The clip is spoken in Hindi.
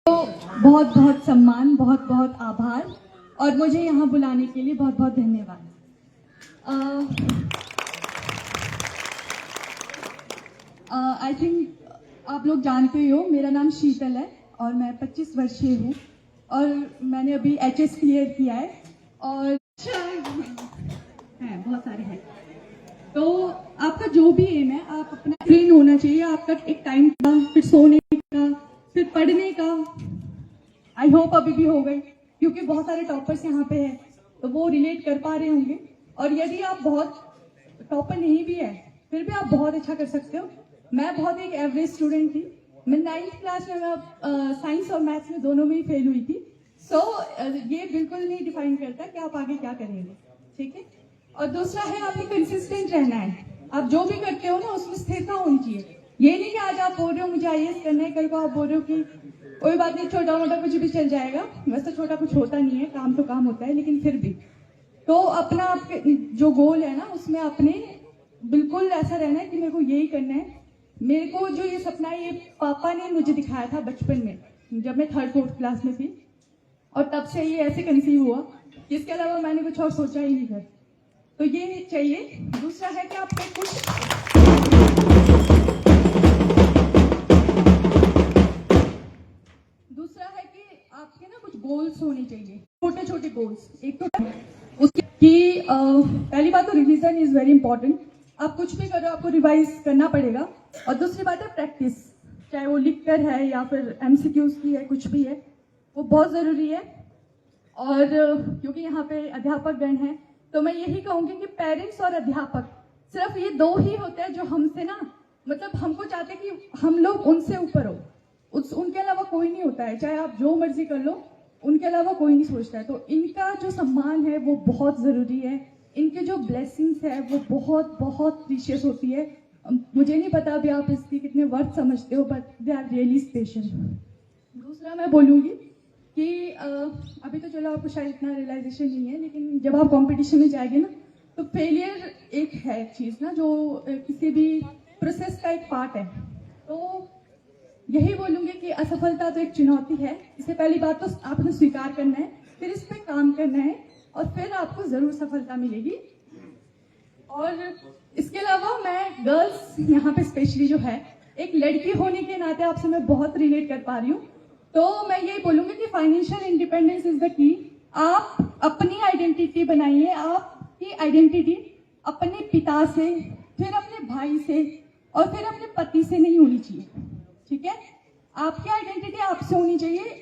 तो बहुत बहुत सम्मान, बहुत बहुत आभार और मुझे यहाँ बुलाने के लिए बहुत बहुत धन्यवाद। आई थिंक आप लोग जानते ही हो, मेरा नाम शीतल है और मैं 25 वर्षीय हूँ और मैंने अभी एचएस क्लियर किया है और हैं बहुत सारे हैं। तो आपका जो भी एम है, आप अपना ट्रेन होना चाहिए, आपका एक टाइम का, फिर सोने का, फिर पढ़ने का। आई होप अभी भी हो गई, क्योंकि बहुत सारे टॉपर्स यहाँ पे हैं तो वो रिलेट कर पा रहे होंगे। और यदि आप बहुत टॉपर नहीं भी है फिर भी आप बहुत अच्छा कर सकते हो। मैं बहुत एक एवरेज स्टूडेंट थी। मैं 9th क्लास में मैं साइंस और मैथ्स में दोनों में ही फेल हुई थी। सो ये बिल्कुल नहीं डिफाइन करता कि आप आगे क्या करेंगे, ठीक है। और दूसरा है, आपको कंसिस्टेंट रहना है। आप जो भी करते हो ना उसमें स्थिरता होनी चाहिए। ये नहीं कि आज आप बोल रहे हो मुझे आईएएस करना है, कल को आप बोल रहे हो कि कोई बात नहीं, छोटा मोटा कुछ भी चल जाएगा। वैसे छोटा कुछ होता नहीं है, काम तो काम होता है, लेकिन फिर भी तो अपना आपके जो गोल है ना उसमें अपने बिल्कुल ऐसा रहना है कि मेरे को यही करना है। मेरे को जो ये सपना है, ये पापा ने मुझे दिखाया था बचपन में, जब मैं 3rd 4th क्लास में थी, और तब से ये ऐसे कंसीव हुआ। इसके अलावा मैंने कुछ और सोचा ही नहीं था। तो ये चाहिए। दूसरा है कि आपके कुछ आपके ना कुछ गोल्स होने चाहिए, छोटे छोटे गोल्स। एक तो उसकी पहली बात तो रिवीजन इज वेरी इंपॉर्टेंट। आप कुछ भी करो आपको रिवाइज करना पड़ेगा। और दूसरी बात है प्रैक्टिस, चाहे वो लिख कर है या फिर एमसीक्यूज की है, कुछ भी है, वो बहुत ज़रूरी है। और क्योंकि यहाँ पे अध्यापक गण हैं तो मैं यही कहूँगी कि पेरेंट्स और अध्यापक सिर्फ ये दो ही होते हैं जो हमसे ना, मतलब हमको चाहते हैं कि हम लोग उनसे ऊपर हो। उनके अलावा कोई नहीं होता है, चाहे आप जो मर्जी कर लो, उनके अलावा कोई नहीं सोचता है। तो इनका जो सम्मान है वो बहुत ज़रूरी है। इनके जो ब्लेसिंग्स है वो बहुत बहुत प्रीशियस होती है। मुझे नहीं पता अभी आप इसकी कितने वर्थ समझते हो, but they are really special. दूसरा मैं बोलूँगी कि अभी तो चलो आपको शायद इतना रियलाइजेशन नहीं है, लेकिन जब आप कंपटीशन में जाएंगे ना तो फेलियर एक है चीज़ ना, जो किसी भी प्रोसेस का एक पार्ट है। तो यही बोलूँगी कि असफलता तो एक चुनौती है। इससे पहली बात तो आपने स्वीकार करना है, फिर इस पर काम करना है और फिर आपको ज़रूर सफलता मिलेगी। और इसके अलावा मैं गर्ल्स यहाँ पे स्पेशली जो है, एक लड़की होने के नाते आपसे मैं बहुत रिलेट कर पा रही हूँ। तो मैं यही बोलूँगी कि financial independence is the key. आप अपनी आइडेंटिटी बनाइए। आपकी आइडेंटिटी अपने पिता से, फिर अपने भाई से और फिर अपने पति से नहीं होनी चाहिए, ठीक है। आपकी आइडेंटिटी आपसे होनी चाहिए।